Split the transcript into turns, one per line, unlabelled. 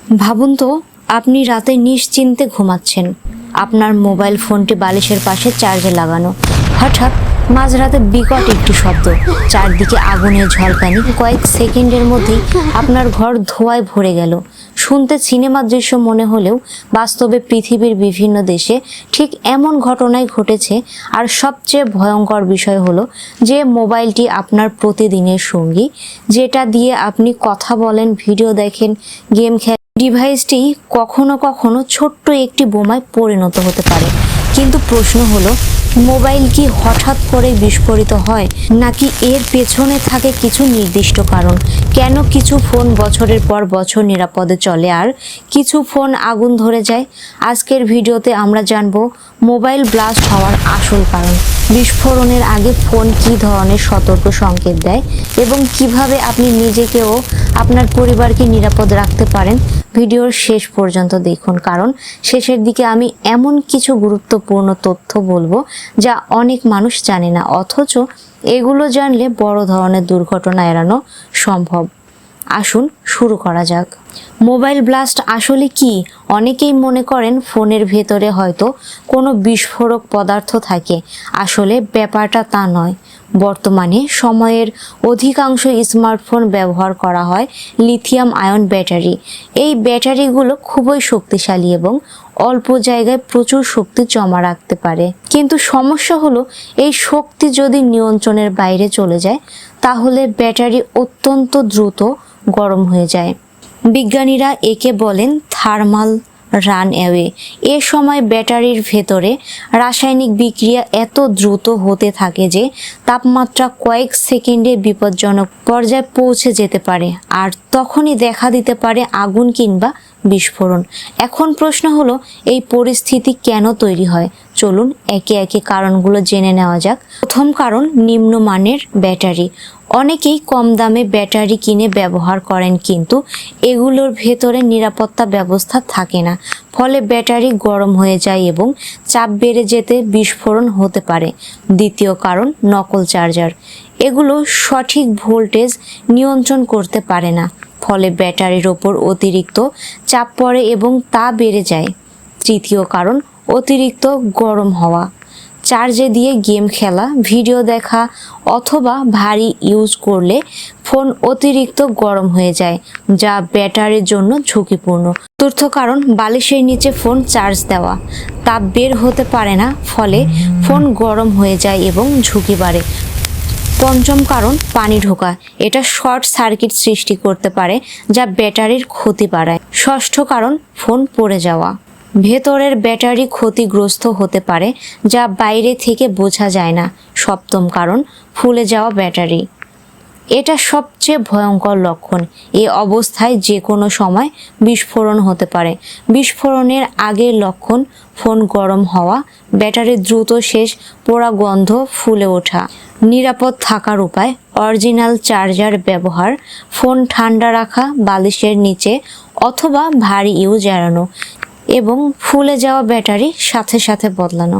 ভাবুন তো, আপনি রাতে নিশ্চিন্তে ঘুমাচ্ছেন, আপনার মোবাইল ফোনটি বালিশের পাশে চার্জে লাগানো। হঠাৎ মাঝরাতে বিকট একটি শব্দ, চারদিকে আগুনের ঝলকানি, কয়েক সেকেন্ডের মধ্যেই আপনার ঘর ধোঁয়ায় ভরে গেল। শুনতে সিনেমার দৃশ্য মনে হলেও বাস্তবে পৃথিবীর বিভিন্ন দেশে ঠিক এমন ঘটনাই ঘটেছে। আর সবচেয়ে ভয়ঙ্কর বিষয় হলো যে মোবাইলটি আপনার প্রতিদিনের সঙ্গী, যেটা দিয়ে আপনি কথা বলেন, ভিডিও দেখেন, গেম খেলেন। ডিভাইসটি কখনো কখনো ছোট্ট একটি বোমায় পরিণত হতে পারে। কিন্তু প্রশ্ন হলো, মোবাইল কি হঠাৎ করে বিস্ফোরিত হয়, নাকি এর পেছনে থাকে কিছু নির্দিষ্ট কারণ? কেন কিছু ফোন বছরের পর বছর নিরাপদে চলে আর কিছু ফোন আগুন ধরে যায়? আজকের ভিডিওতে আমরা জানব মোবাইল ব্লাস্ট হওয়ার আসল কারণ, বিস্ফোরণের আগে ফোন কী ধরনের সতর্ক সংকেত দেয় এবং কিভাবে আপনি নিজেকে ও আপনার পরিবারকে নিরাপদ রাখতে পারেন। ভিডিওর শেষ পর্যন্ত দেখুন, কারণ শেষের দিকে আমি এমন কিছু গুরুত্বপূর্ণ তথ্য বলবো যা অনেক মানুষ জানে না, অথচ এগুলো জানলে বড় ধরনের দুর্ঘটনা এড়ানো সম্ভব। আসুন শুরু করা যাক। মোবাইল ব্লাস্ট আসলে কি? অনেকেই মনে করেন ফোনের ভেতরে হয়তো কোনো বিস্ফোরক পদার্থ থাকে। আসলে ব্যাপারটা তা নয়। বর্তমানে সময়ের অধিকাংশ স্মার্টফোন ব্যবহার করা হয় লিথিয়াম আয়ন ব্যাটারি। এই ব্যাটারিগুলো খুবই শক্তিশালী এবং অল্প জায়গায় প্রচুর শক্তি জমা রাখতে পারে। কিন্তু সমস্যা হলো, এই শক্তি যদি নিয়ন্ত্রণের বাইরে চলে যায় তাহলে ব্যাটারি অত্যন্ত দ্রুত গরম হয়ে যায়। বিজ্ঞানীরা একে বলেন থার্মাল রান অ্যাওয়ে। এ সময় ব্যাটারির ভেতরে রাসায়নিক বিক্রিয়া এত দ্রুত হতে থাকে যে তাপমাত্রা কয়েক সেকেন্ডে বিপজ্জনক পর্যায়ে পৌঁছে যেতে পারে, আর তখনই দেখা দিতে পারে আগুন কিংবা বিস্ফোরণ। এখন প্রশ্ন হলো, এই পরিস্থিতি কেন তৈরি হয়? চলুন একে একে কারণগুলো জেনে নেওয়া যাক। প্রথম কারণ, নিম্নমানের ব্যাটারি। অনেকেই কম দামে ব্যাটারি কিনে ব্যবহার করেন, কিন্তু এগুলোর ভেতরে নিরাপত্তা ব্যবস্থা থাকে না। ফলে ব্যাটারি গরম হয়ে যায় এবং চাপ বেড়ে যেতে বিস্ফোরণ হতে পারে। দ্বিতীয় কারণ, নকল চার্জার। এগুলো সঠিক ভোল্টেজ নিয়ন্ত্রণ করতে পারে না, ফলে ব্যাটারির ওপর অতিরিক্ত চাপ পড়ে এবং তা বেড়ে যায়। তৃতীয় কারণ, অতিরিক্ত গরম হওয়া। চার্জে দিয়ে গেম খেলা, ভিডিও দেখা অথবা ভারী ইউজ করলে ফোন অতিরিক্ত গরম হয়ে যায়, যা ব্যাটারির জন্য ঝুঁকিপূর্ণ। চতুর্থ কারণ, বালিশের নিচে ফোন চার্জ দেওয়া। তাপ বের হতে পারে না, ফলে ফোন গরম হয়ে যায় এবং ঝুঁকি বাড়ে। পঞ্চম কারণ, পানি ঢোকা। এটা শর্ট সার্কিট সৃষ্টি করতে পারে, যা ব্যাটারির ক্ষতি বাড়ায়। ষষ্ঠ কারণ, ফোন পড়ে যাওয়া। ভেতরের ব্যাটারি ক্ষতিগ্রস্ত হতে পারে, যা বাইরে থেকে বোঝা যায় না। সপ্তম কারণ, ফুলে যাওয়া ব্যাটারি। এটা সবচেয়ে ভয়ঙ্কর লক্ষণ। এই অবস্থায় যে কোনো সময় বিস্ফোরণ হতে পারে। বিস্ফোরণের আগের লক্ষণ, ফোন গরম হওয়া, ব্যাটারি দ্রুত শেষ, পোড়া গন্ধ, ফুলে ওঠা। নিরাপদ থাকার উপায়, অরিজিনাল চার্জার ব্যবহার, ফোন ঠান্ডা রাখা, বালিশের নিচে অথবা ভারী ইউজ এড়ানো এবং ফুলে যাওয়া ব্যাটারি সাথে সাথে বদলানো।